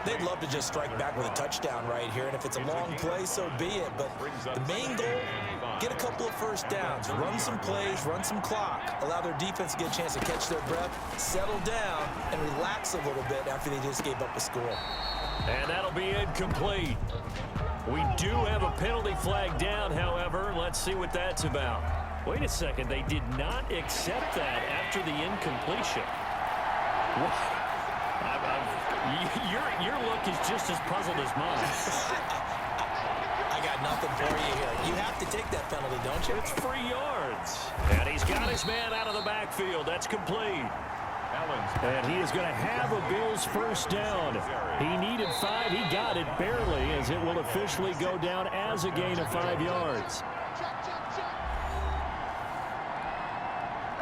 They'd love to just strike back with a touchdown right here, and if it's a long play, so be it. But the main goal, get a couple of first downs, run some plays, run some clock, allow their defense to get a chance to catch their breath, settle down, and relax a little bit after they just gave up a score. And that'll be incomplete. We do have a penalty flag down, however. Let's see what that's about. Wait a second. They did not accept that after the incompletion. Your look is just as puzzled as mine. I got nothing for you here. You have to take that penalty, don't you? It's 3 yards. And he's got his man out of the backfield. That's complete. And he is going to have a Bills first down. He needed 5. He got it barely, as it will officially go down as a gain of 5 yards.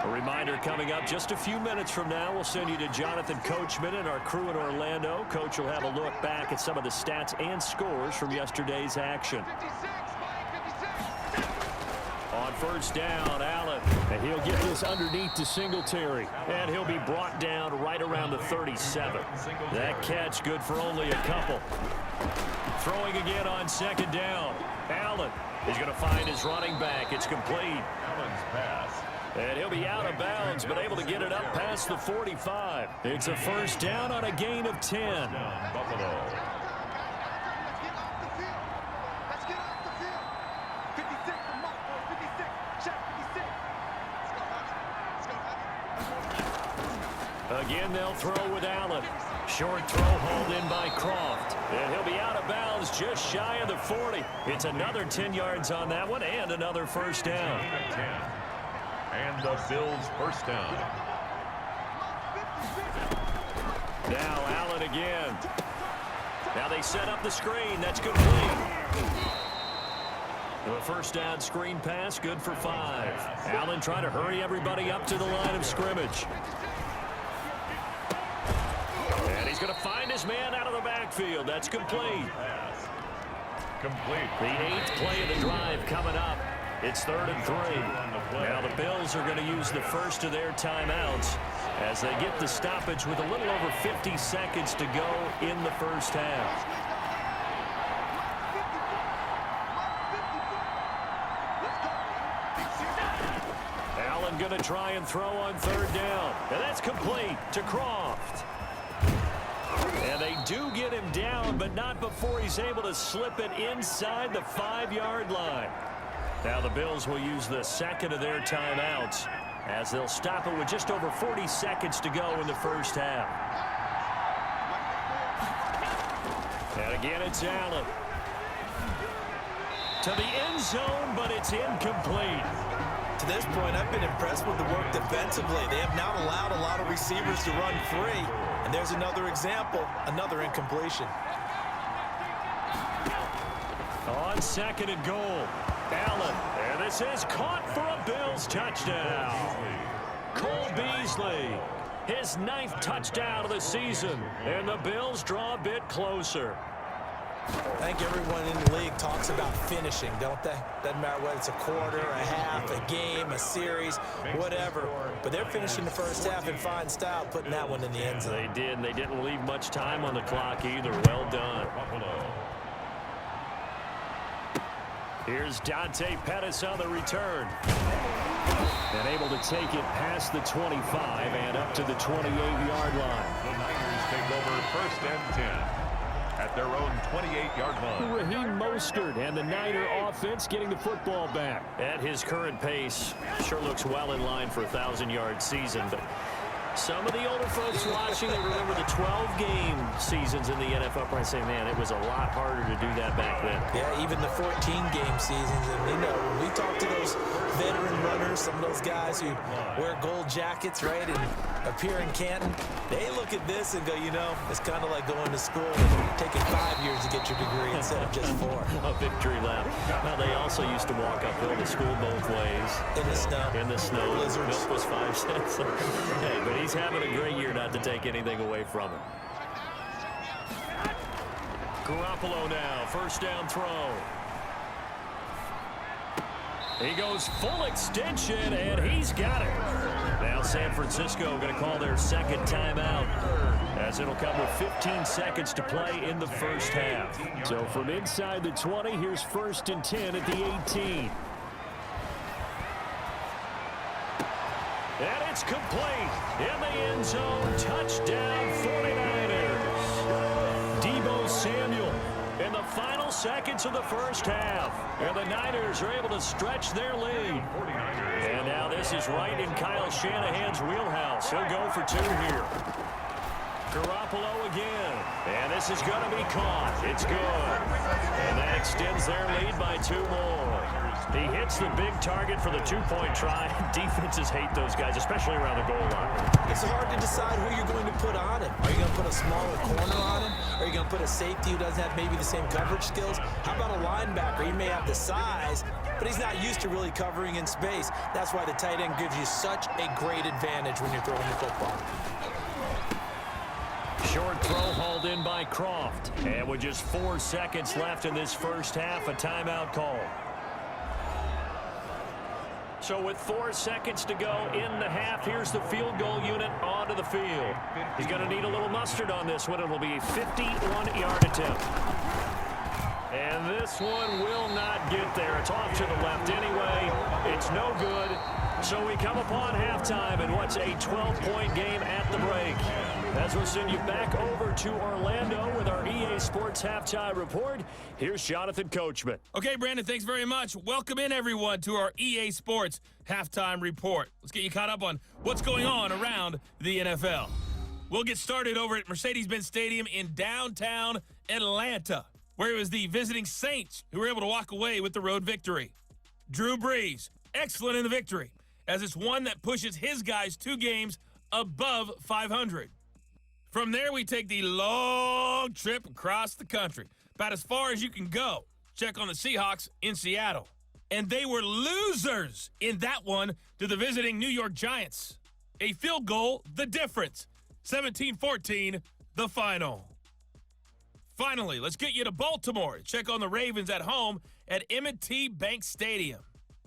A reminder coming up just a few minutes from now, we'll send you to Jonathan Coachman and our crew in Orlando. Coach will have a look back at some of the stats and scores from yesterday's action. On first down, Allen, and he'll get this underneath to Singletary, and he'll be brought down right around the 37. That catch good for only a couple. Throwing again on second down. Allen is going to find his running back. It's complete. Allen's pass. And he'll be out of bounds, but able to get it up past the 45. It's a first down on a gain of 10. Buffalo. Again, they'll throw with Allen. Short throw hauled in by Croft. And he'll be out of bounds just shy of the 40. It's another 10 yards on that one and another first down. And the Bills first down. Now Allen again. Now they set up the screen. That's complete. The first down screen pass, good for 5. Allen trying to hurry everybody up to the line of scrimmage. And he's going to find his man out of the backfield. That's complete. Complete. The 8th play of the drive coming up. It's 3rd and 3. Now the Bills are going to use the first of their timeouts as they get the stoppage with a little over 50 seconds to go in the first half. Allen going to try and throw on 3rd down. And that's complete to Croft. And they do get him down, but not before he's able to slip it inside the 5-yard line. Now the Bills will use the second of their timeouts as they'll stop it with just over 40 seconds to go in the first half. And again, it's Allen. To the end zone, but it's incomplete. To this point, I've been impressed with the work defensively. They have now allowed a lot of receivers to run free. And there's another example, another incompletion. On 2nd and goal. Allen, and this is caught for a Bills touchdown. Cole Beasley, his 9th touchdown of the season, and the Bills draw a bit closer. I think everyone in the league talks about finishing, don't they? Doesn't matter whether it's a quarter, a half, a game, a series, whatever. But they're finishing the first half in fine style, putting that one in the end zone. They did, and they didn't leave much time on the clock either. Well done. Here's Dante Pettis on the return. And able to take it past the 25 and up to the 28-yard line. The Niners take over 1st and 10 at their own 28-yard line. Raheem Mostert and the Niner offense getting the football back. At his current pace, sure looks well in line for a 1,000-yard season, but some of the older folks watching, they remember the 12-game seasons in the NFL. Probably say, man, it was a lot harder to do that back then. Yeah, even the 14-game seasons. And, you know, when we talk to those veteran runners, some of those guys who wear gold jackets, right, and appear in Canton, they look at this and go, you know, it's kind of like going to school and taking 5 years to get your degree instead of just 4. A victory lap. Now, they also used to walk uphill to school both ways. In the snow. In the snow. Blizzards. Milk was 5 cents. Hey, but he's having a great year, not to take anything away from him. Garoppolo now, first down throw. He goes full extension, and he's got it. Now San Francisco going to call their second timeout. as it'll come with 15 seconds to play in the first half. So from inside the 20, here's 1st and 10 at the 18. And it's complete in the end zone. Touchdown 49ers. Deebo Samuel in the final seconds of the first half. And the Niners are able to stretch their lead. And now this is right in Kyle Shanahan's wheelhouse. He'll go for 2 here. Garoppolo again. And this is going to be caught. It's good. And that extends their lead by 2 more. He hits the big target for the 2-point try. Defenses hate those guys, especially around the goal line. It's hard to decide who you're going to put on him. Are you going to put a smaller corner on him? Are you going to put a safety who doesn't have maybe the same coverage skills? How about a linebacker? He may have the size, but he's not used to really covering in space. That's why the tight end gives you such a great advantage when you're throwing the football. Short throw hauled in by Croft. And with just 4 seconds left in this first half, a timeout call. So with 4 seconds to go in the half, here's the field goal unit onto the field. He's going to need a little mustard on this one. It'll be a 51-yard attempt. And this one will not get there. It's off to the left anyway. It's no good. So we come upon halftime in what's a 12-point game at the break. As we'll send you back over to Orlando with our EA Sports Halftime Report, here's Jonathan Coachman. Okay, Brandon, thanks very much. Welcome in, everyone, to our EA Sports Halftime Report. Let's get you caught up on what's going on around the NFL. We'll get started over at Mercedes-Benz Stadium in downtown Atlanta, where it was the visiting Saints who were able to walk away with the road victory. Drew Brees, excellent in the victory, as it's one that pushes his guys 2 games above 500. From there, we take the long trip across the country, about as far as you can go. Check on the Seahawks in Seattle. And they were losers in that one to the visiting New York Giants. A field goal, the difference. 17-14, the final. Finally, let's get you to Baltimore. Check on the Ravens at home at M&T Bank Stadium.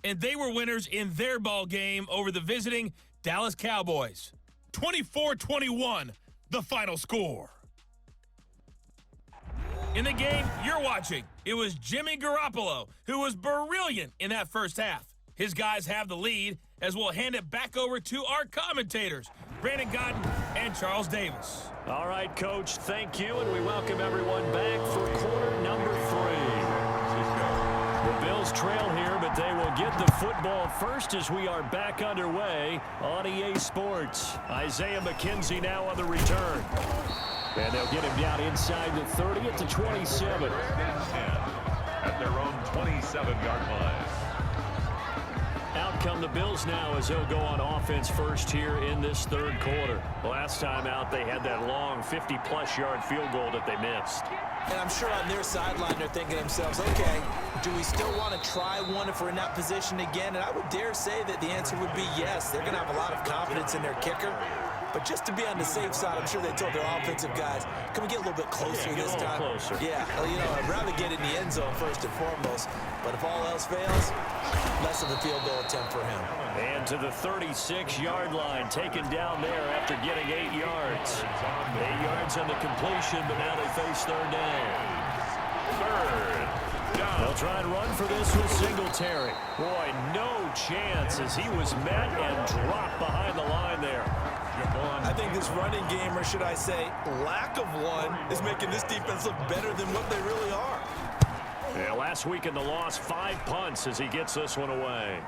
And they were winners in their ball game over the visiting Dallas Cowboys. 24-21, the final score. In the game you're watching, it was Jimmy Garoppolo who was brilliant in that first half. His guys have the lead as we'll hand it back over to our commentators, Brandon Godden and Charles Davis. All right, Coach, thank you, and we welcome everyone back for quarter number 3. The Bills trail here, but they will get the football first as we are back underway on EA Sports. Isaiah McKenzie now on the return. And they'll get him down inside the 30 at the 27. At their own 27-yard line. Out come the Bills now as they'll go on offense first here in this third quarter. Last time out, they had that long 50-plus yard field goal that they missed. And I'm sure on their sideline they're thinking to themselves, okay, do we still want to try one if we're in that position again? And I would dare say that the answer would be yes. They're going to have a lot of confidence in their kicker. But just to be on the safe side, I'm sure they told their offensive guys, can we get a little bit closer this time? Closer. Yeah, well, you know, I'd rather get in the end zone first and foremost. But if all else fails, less of a field goal attempt for him. And to the 36-yard line, taken down there after getting 8 yards. 8 yards on the completion, but now they face third down. Third down. They'll try and run for this with Singletary. Boy, no chance as he was met and dropped behind the line there. I think this running game, or should I say lack of one, is making this defense look better than what they really are. Yeah, last week in the loss, 5 punts as he gets this one away.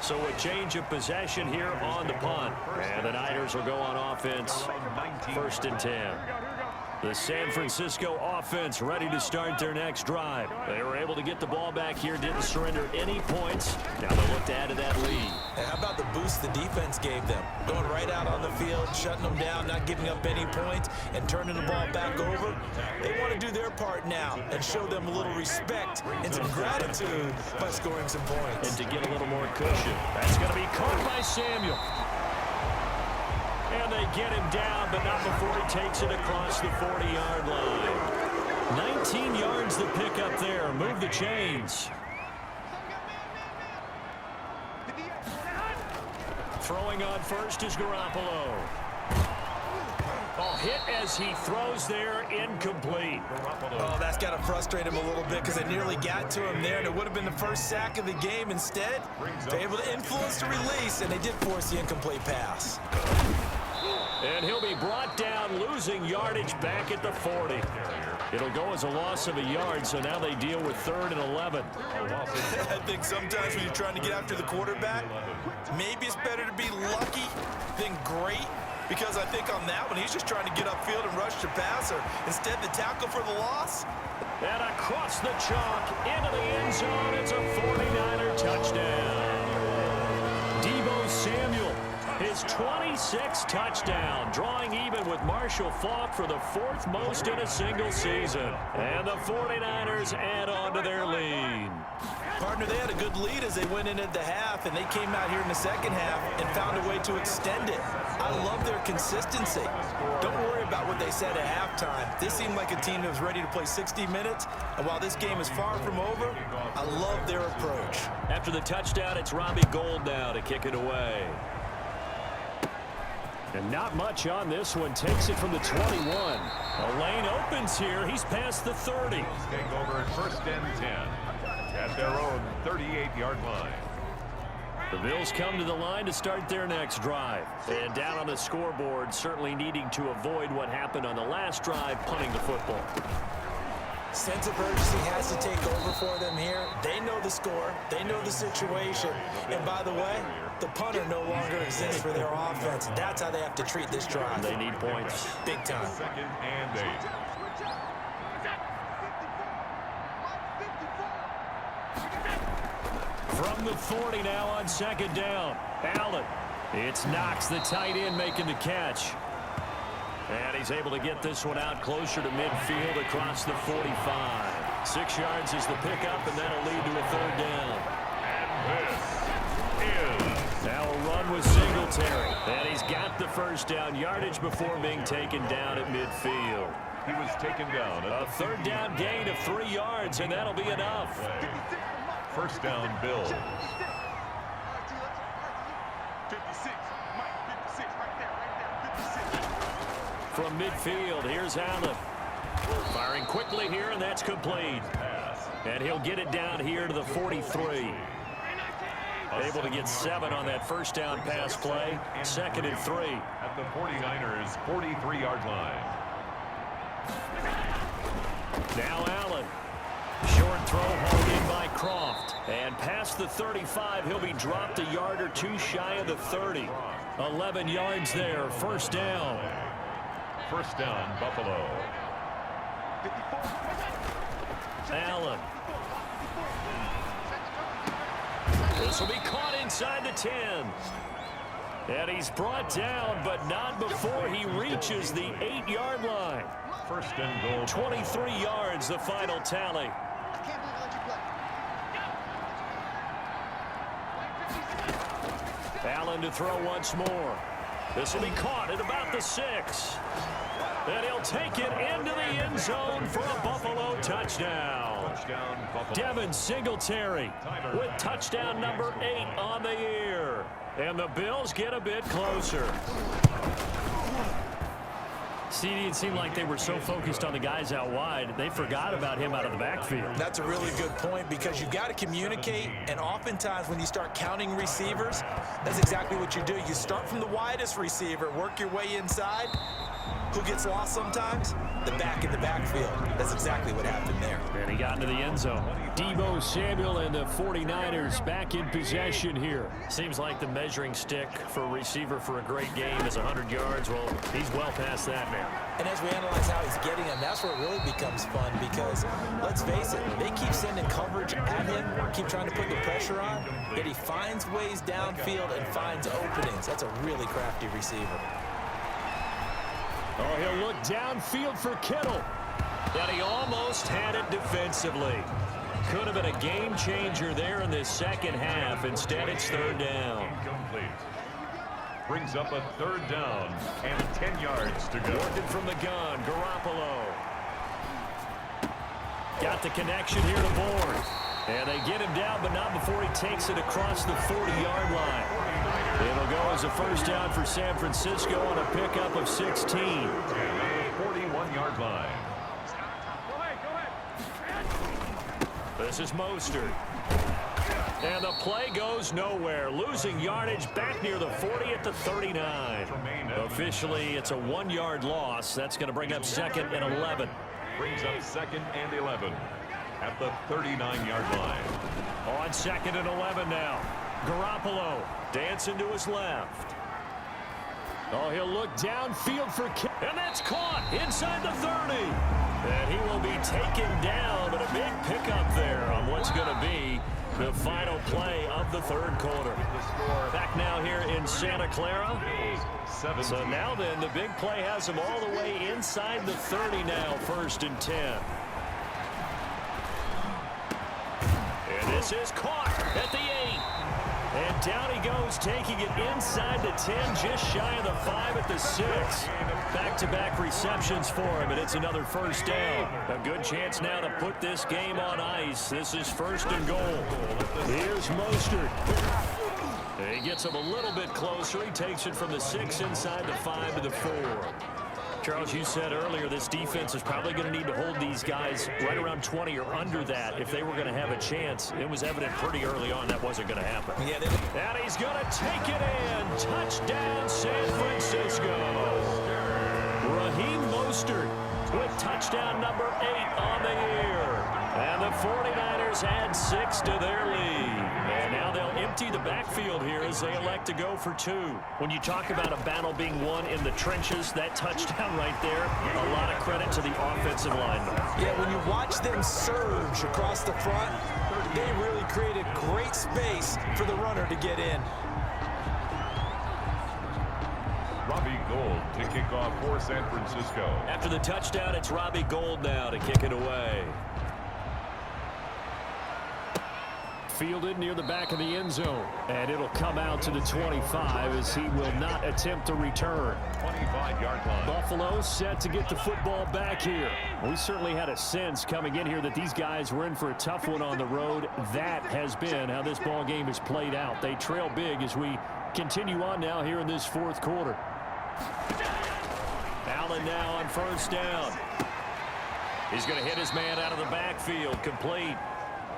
So a change of possession here on the punt. And the Niners will go on offense, 1st and 10. The San Francisco offense ready to start their next drive. They were able to get the ball back here, didn't surrender any points. Now they look to add to that lead. And how about the boost the defense gave them? Going right out on the field, shutting them down, not giving up any points, and turning the ball back over. They want to do their part now and show them a little respect and some gratitude by scoring some points. And to get a little more cushion. That's going to be caught by Samuel. And they get him down, but not before he takes it across the 40-yard line. 19 yards the pick up there. Move the chains. Throwing on first is Garoppolo. Oh, hit as he throws there, incomplete. Oh, that's got to frustrate him a little bit because they nearly got to him there, and it would have been the first sack of the game. Instead, they're able to influence the release, and they did force the incomplete pass. And he'll be brought down, losing yardage back at the 40. It'll go as a loss of a yard, so now they deal with 3rd and 11. I think sometimes when you're trying to get after the quarterback, maybe it's better to be lucky than great. Because I think on that one, he's just trying to get upfield and rush the passer. Instead, the tackle for the loss. And across the chalk, into the end zone, it's a 49er touchdown. Deebo Samuel, his 26th touchdown, drawing even with Marshall Faulk for the 4th most in a single season. And the 49ers add on to their lead. Partner, they had a good lead as they went into the half, and they came out here in the second half and found a way to extend it. I love their consistency. Don't worry about what they said at halftime. This seemed like a team that was ready to play 60 minutes, and while this game is far from over, I love their approach. After the touchdown, it's Robbie Gould now to kick it away. And not much on this one. Takes it from the 21. A lane opens here. He's past the 30. Take over 1st and 10 at their own 38-yard line. The Bills come to the line to start their next drive. And down on the scoreboard, certainly needing to avoid what happened on the last drive, punting the football. Sense of urgency has to take over for them here. They know the score. They know the situation. And by the way, the punter no longer exists for their offense. That's how they have to treat this drive. They need points. Big time. 2nd and 8. From the 40 now on 2nd down. Allen. It's Knox, the tight end, making the catch. And he's able to get this one out closer to midfield across the 45. 6 yards is the pickup, and that'll lead to a 3rd down. And this is now a run with Singletary. And he's got the 1st down yardage before being taken down at midfield. he was taken down. A 3rd down gain of 3 yards, and that'll be enough. 1st down, Bills. From midfield, here's Allen. Firing quickly here, and that's complete. And he'll get it down here to the 43. Able to get 7 on that 1st down pass play. 2nd and 3. At the 49ers' 43-yard line. Now Allen. Short throw hauled in by Croft. And past the 35, he'll be dropped a yard or 2 shy of the 30. 11 yards there, 1st down. 1st down, Buffalo. Allen. This will be caught inside the 10. And he's brought down, but not before he reaches the 8-yard line. 1st and goal. 23 yards, the final tally. Allen to throw once more. This will be caught at about the 6. And he'll take it into the end zone for a Buffalo touchdown. Touchdown, Buffalo. Devin Singletary with touchdown number 8 on the year. And the Bills get a bit closer. CD, it seemed like they were so focused on the guys out wide, they forgot about him out of the backfield. That's a really good point because you've got to communicate, and oftentimes when you start counting receivers, that's exactly what you do. You start from the widest receiver, work your way inside. Who gets lost sometimes? The back in the backfield. That's exactly what happened there. And he got into the end zone. Deebo Samuel and the 49ers back in possession here. Seems like the measuring stick for a receiver for a great game is 100 yards. Well, he's well past that now. And as we analyze how he's getting them, that's where it really becomes fun because, let's face it, they keep sending coverage at him, keep trying to put the pressure on, yet he finds ways downfield and finds openings. That's a really crafty receiver. Oh, he'll look downfield for Kittle. And he almost had it defensively. Could have been a game changer there in this second half. Instead, it's 3rd down. Incomplete. Brings up a 3rd down and 10 yards to go. Working from the gun, Garoppolo. Got the connection here to Bourne. And they get him down, but not before he takes it across the 40-yard line. It'll go as a first down for San Francisco on a pickup of 16. And at the 41-yard line. This is Mostert. And the play goes nowhere. Losing yardage back near the 40 at the 39. Officially, it's a 1-yard loss. That's going to bring up 2nd and 11. Brings up 2nd and 11 at the 39-yard line. On 2nd and 11 now. Garoppolo dancing to his left. Oh, he'll look downfield for kick. And that's caught inside the 30. And he will be taken down, but a big pickup there on what's going to be the final play of the third quarter. Back now here in Santa Clara. So now then, the big play has him all the way inside the 30 now, 1st and 10. And this is caught at the 8. And down he goes, taking it inside the 10, just shy of the 5 at the 6. Back-to-back receptions for him, and it's another first down. A good chance now to put this game on ice. This is 1st and goal. Here's Mostert. He gets him a little bit closer. He takes it from the 6 inside the 5 to the 4. Charles, you said earlier this defense is probably going to need to hold these guys right around 20 or under that if they were going to have a chance. It was evident pretty early on that wasn't going to happen. Yeah, and he's going to take it in. Touchdown, San Francisco. Raheem Mostert with touchdown number 8 on the year. And the 49ers add 6 to their lead. And now they'll empty the backfield here as they elect to go for 2. When you talk about a battle being won in the trenches, that touchdown right there, a lot of credit to the offensive linemen. Yeah, when you watch them surge across the front, they really created great space for the runner to get in. Robbie Gould to kick off for San Francisco. After the touchdown, it's Robbie Gould now to kick it away. Fielded near the back of the end zone, and it'll come out to the 25 as he will not attempt to return. 25-yard line. Buffalo set to get the football back here. We certainly had a sense coming in here that these guys were in for a tough one on the road. That has been how this ball game has played out. They trail big as we continue on now here in this 4th quarter. Allen now on 1st down. He's going to hit his man out of the backfield, complete.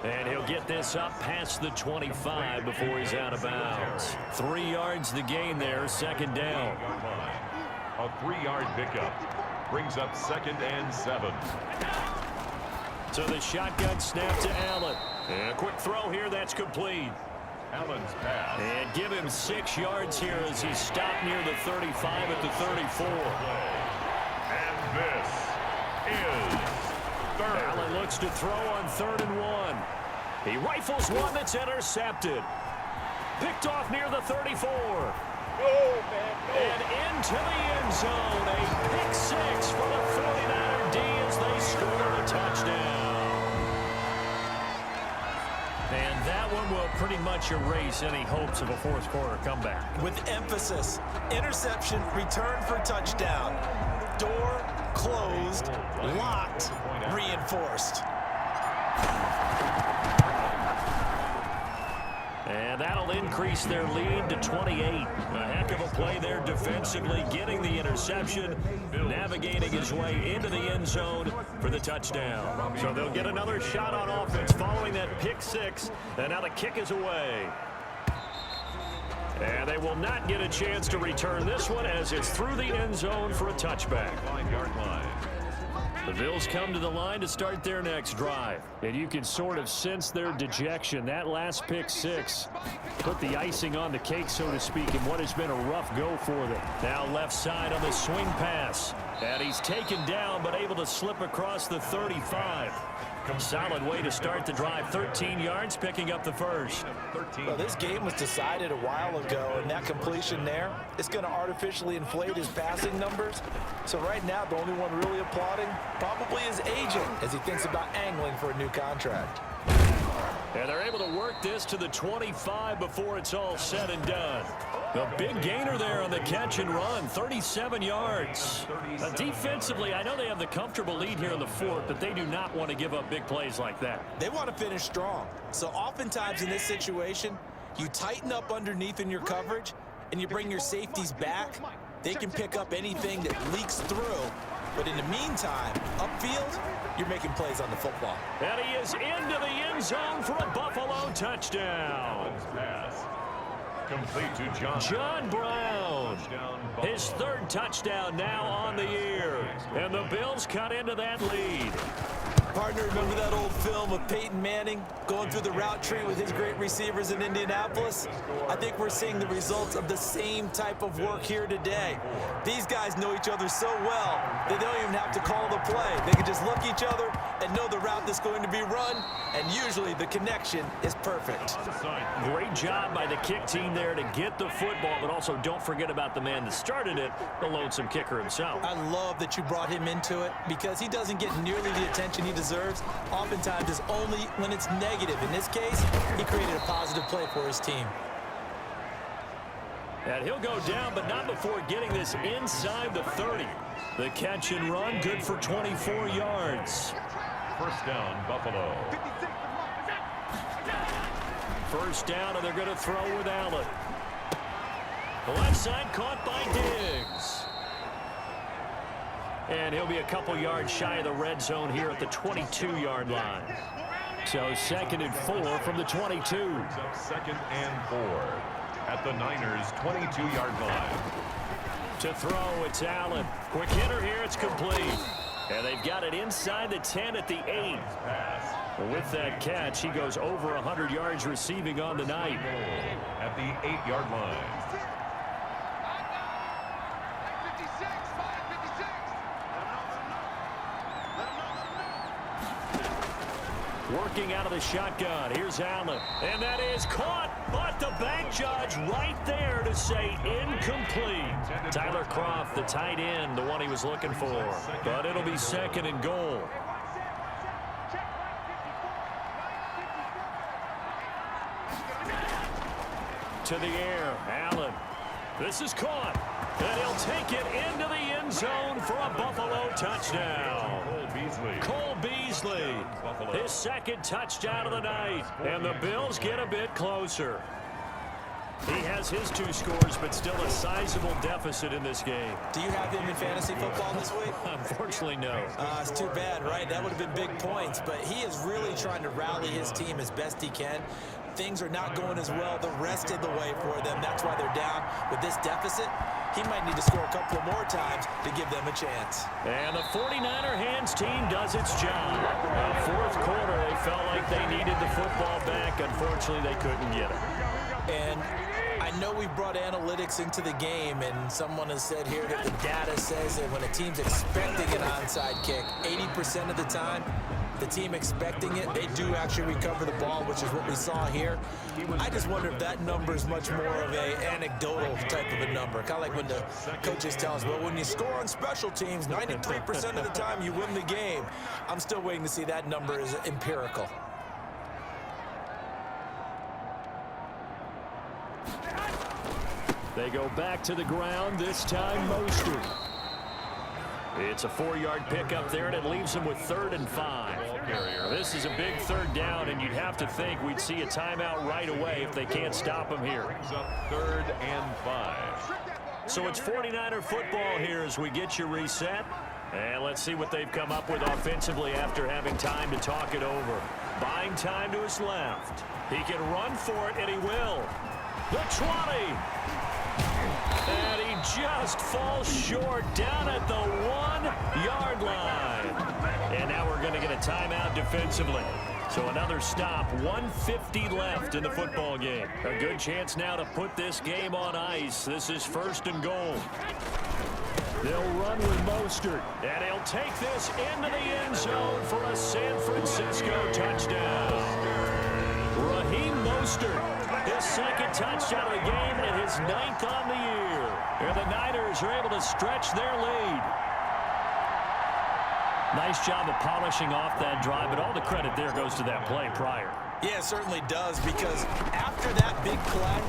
And he'll get this up past the 25 before he's out of bounds. 3 yards the gain there, 2nd down. A 3-yard pickup brings up 2nd and 7. So the shotgun snap to Allen. And a quick throw here, that's complete. Allen's pass. And give him 6 yards here as he stopped near the 35 at the 34. And this is 3rd. Allen looks to throw on 3rd and 1. He rifles one that's intercepted. Picked off near the 34. And into the end zone. A pick 6 for the 49er D as they score a touchdown. And that one will pretty much erase any hopes of a 4th quarter comeback. With emphasis, interception, return for touchdown. Door closed, locked, reinforced. And that'll increase their lead to 28. A heck of a play there defensively, getting the interception, navigating his way into the end zone for the touchdown. So they'll get another shot on offense following that pick 6, and now the kick is away. And they will not get a chance to return this one as it's through the end zone for a touchback. 5-yard line. The Bills come to the line to start their next drive. And you can sort of sense their dejection. That last pick 6 put the icing on the cake, so to speak, in what has been a rough go for them. Now left side on the swing pass. And he's taken down, but able to slip across the 35. Solid way to start the drive. 13 yards, picking up the first. Well, this game was decided a while ago, and that completion there is going to artificially inflate his passing numbers. So right now, the only one really applauding probably his agent as he thinks about angling for a new contract. And they're able to work this to the 25 before it's all said and done. The big gainer there on the catch and run, 37 yards. Defensively, I know they have the comfortable lead here in the 4th, but they do not want to give up big plays like that. They want to finish strong. So oftentimes in this situation, you tighten up underneath in your coverage, and you bring your safeties back, they can pick up anything that leaks through. But in the meantime, upfield, you're making plays on the football. And he is into the end zone for a Buffalo touchdown. Pass. Complete to John Brown. His third touchdown now on the year. And the Bills cut into that lead. Partner, remember that old film of Peyton Manning going through the route tree with his great receivers in Indianapolis? I think we're seeing the results of the same type of work here today. These guys know each other so well, they don't even have to call the play. They can just look each other and know the route that's going to be run, and usually the connection is perfect. Great job by the kick team there to get the football, but also don't forget about the man that started it, the lonesome kicker himself. I love that you brought him into it because he doesn't get nearly the attention he deserves. Oftentimes it's only when it's negative. In this case, he created a positive play for his team. And he'll go down, but not before getting this inside the 30. The catch and run, good for 24 yards. First down, Buffalo. First down, and they're going to throw with Allen. The left side caught by Diggs. And he'll be a couple yards shy of the red zone here at the 22-yard line. So 2nd and 4 from the 22. Second and 4 at the Niners' 22-yard line. To throw, it's Allen. Quick hitter here, it's complete. And they've got it inside the 10 at the 8. With that catch, he goes over 100 yards receiving on the night. At the 8-yard line. Working out of the shotgun. Here's Allen. And that is caught, but the back judge right there to say incomplete. Tyler Kroft, the tight end, the one he was looking for. But it'll be 2nd and goal. To the air, Allen. This is caught. And he'll take it into the end zone for a Buffalo touchdown. Cole Beasley, his 2nd touchdown of the night. And the Bills get a bit closer. He has his 2 scores, but still a sizable deficit in this game. Do you have him in fantasy football this week? Unfortunately, no. It's too bad, right? That would have been big points, but he is really trying to rally his team as best he can. Things are not going as well the rest of the way for them. That's why they're down with this deficit. He might need to score a couple of more times to give them a chance. And the 49er hands team does its job. Fourth quarter, they felt like they needed the football back. Unfortunately, they couldn't get it. And I know we brought analytics into the game, and someone has said here that the data says that when a team's expecting an onside kick, 80% of the time, the team expecting it, they do actually recover the ball, which is what we saw here. I just wonder if that number is much more of a anecdotal type of a number. Kind of like when the coaches tell us, well, when you score on special teams, 93% of the time you win the game. I'm still waiting to see that number is empirical. They go back to the ground, this time Mostert. It's a 4-yard pickup there, and it leaves them with 3rd and 5. This is a big 3rd down, and you'd have to think we'd see a timeout right away if they can't stop him here. 3rd and 5. So it's 49er football here as we get you reset. And let's see what they've come up with offensively after having time to talk it over. Buying time to his left. He can run for it, and he will. The 20. And he just falls short down at the 1-yard line. And now we're going to get a timeout defensively. So another stop, 1:50 left in the football game. A good chance now to put this game on ice. This is 1st and goal. They'll run with Mostert. And he'll take this into the end zone for a San Francisco touchdown. Raheem Mostert. His 2nd touchdown of the game and his 9th on the year. And the Niners are able to stretch their lead. Nice job of polishing off that drive, but all the credit there goes to that play prior. Yeah, it certainly does, because after that big play,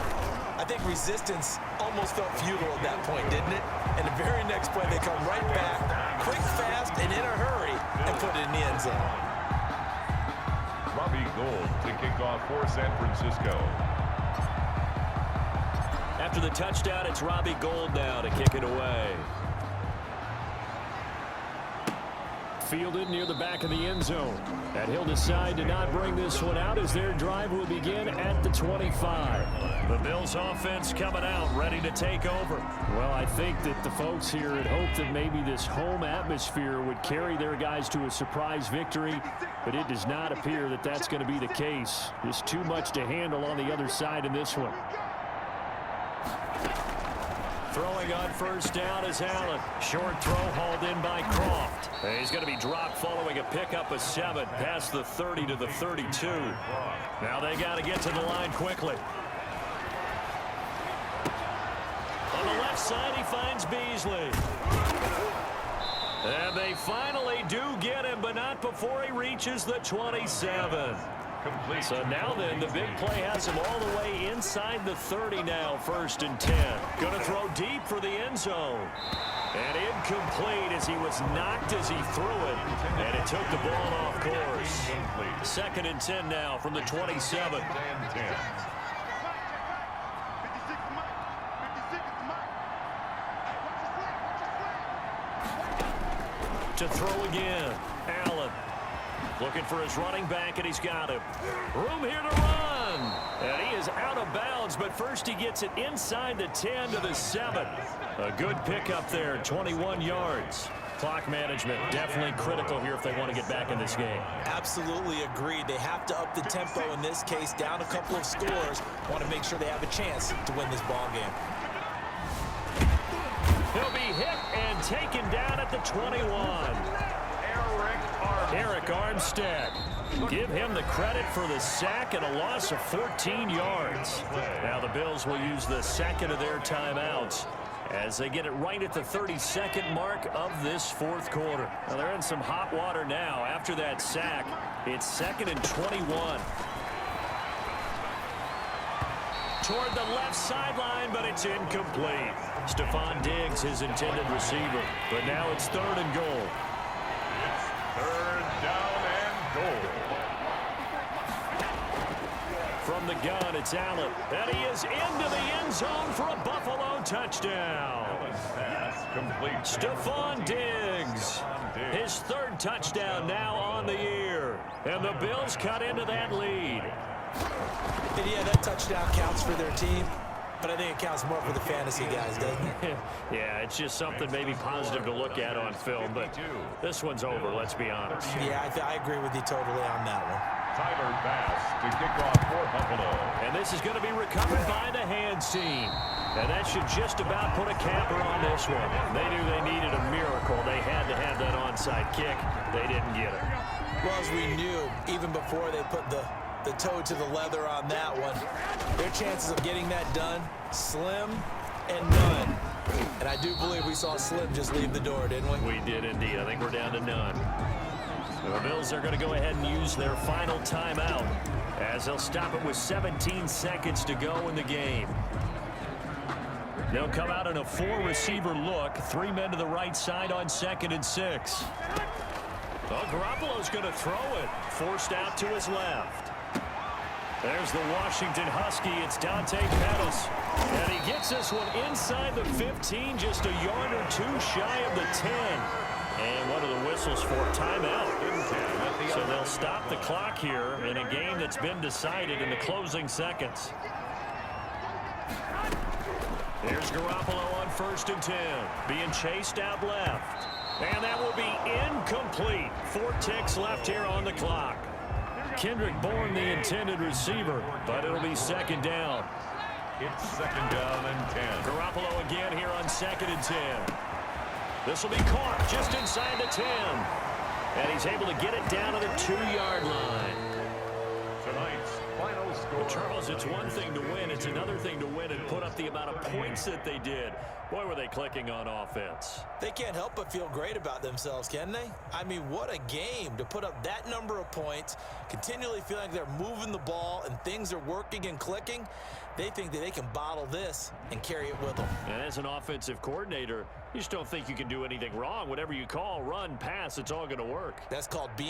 I think resistance almost felt futile at that point, didn't it? And the very next play, they come right back, quick, fast, and in a hurry, and put it in the end zone. Robbie Gould to kick off for San Francisco. After the touchdown, it's Robbie Gould now to kick it away. Fielded near the back of the end zone. And he'll decide to not bring this one out as their drive will begin at the 25. The Bills offense coming out, ready to take over. Well, I think that the folks here had hoped that maybe this home atmosphere would carry their guys to a surprise victory, but it does not appear that that's going to be the case. Just too much to handle on the other side in this one. Throwing on first down is Allen. Short throw hauled in by Croft. And he's going to be dropped following a pickup of 7 past the 30 to the 32. Now they got to get to the line quickly. On the left side, he finds Beasley. And they finally do get him, but not before he reaches the 27. Complete. So now then, the big play has him all the way inside the 30 now, 1st and 10. Going to throw deep for the end zone. And incomplete as he was knocked as he threw it. And it took the ball off course. 2nd and 10 now from the 27. To throw again, Allen. Looking for his running back, and he's got him. Room here to run. And he is out of bounds, but first he gets it inside the 10 to the 7. A good pickup there, 21 yards. Clock management definitely critical here if they want to get back in this game. Absolutely agreed. They have to up the tempo in this case, down a couple of scores. Want to make sure they have a chance to win this ball game. He'll be hit and taken down at the 21. Eric Armstead. Give him the credit for the sack and a loss of 14 yards. Now the Bills will use the second of their timeouts as they get it right at the 32nd mark of this 4th quarter. Now they're in some hot water now after that sack. It's 2nd and 21. Toward the left sideline, but it's incomplete. Stephon Diggs, his intended receiver. But now it's 3rd and goal. 3rd down and goal. From the gun, it's Allen. And he is into the end zone for a Buffalo touchdown. Complete. Stephon Diggs. His 3rd touchdown now on the year. And the Bills cut into that lead. And yeah, that touchdown counts for their team, but I think it counts more for the fantasy guys, doesn't it? Yeah, it's just something maybe positive to look at on film, but this one's over, let's be honest. Yeah, I agree with you totally on that one. Tyler Bass to kick off for Buffalo. And this is going to be recovered by the hands team. And that should just about put a capper on this one. They knew they needed a miracle. They had to have that onside kick. They didn't get it. Well, as we knew, even before they put the toe to the leather on that one, their chances of getting that done, slim and none. And I do believe we saw Slim just leave the door, didn't we? We did indeed. I think we're down to none. The Bills are going to go ahead and use their final timeout as they'll stop it with 17 seconds to go in the game. They'll come out in a 4-receiver look, 3 men to the right side on 2nd and 6. Well, Garoppolo's going to throw it, forced out to his left. There's the Washington Husky. It's Dante Pettis. And he gets this one inside the 15, just a yard or 2 shy of the 10. And what are the whistles for? Timeout. So they'll stop the clock here in a game that's been decided in the closing seconds. There's Garoppolo on 1st and 10, being chased out left. And that will be incomplete. 4 ticks left here on the clock. Kendrick Bourne, the intended receiver, but it'll be 2nd down. It's 2nd down and 10. Garoppolo again here on 2nd and 10. This will be caught just inside the 10. And he's able to get it down to the 2-yard line. Tonight's final score. Charles, it's one thing to win. It's another thing to win and put up the amount of points that they did. Boy, were they clicking on offense. They can't help but feel great about themselves, can they? I mean, what a game to put up that number of points, continually feeling like they're moving the ball and things are working and clicking. They think that they can bottle this and carry it with them. And as an offensive coordinator, you just don't think you can do anything wrong. Whatever you call, run, pass, it's all going to work. That's called being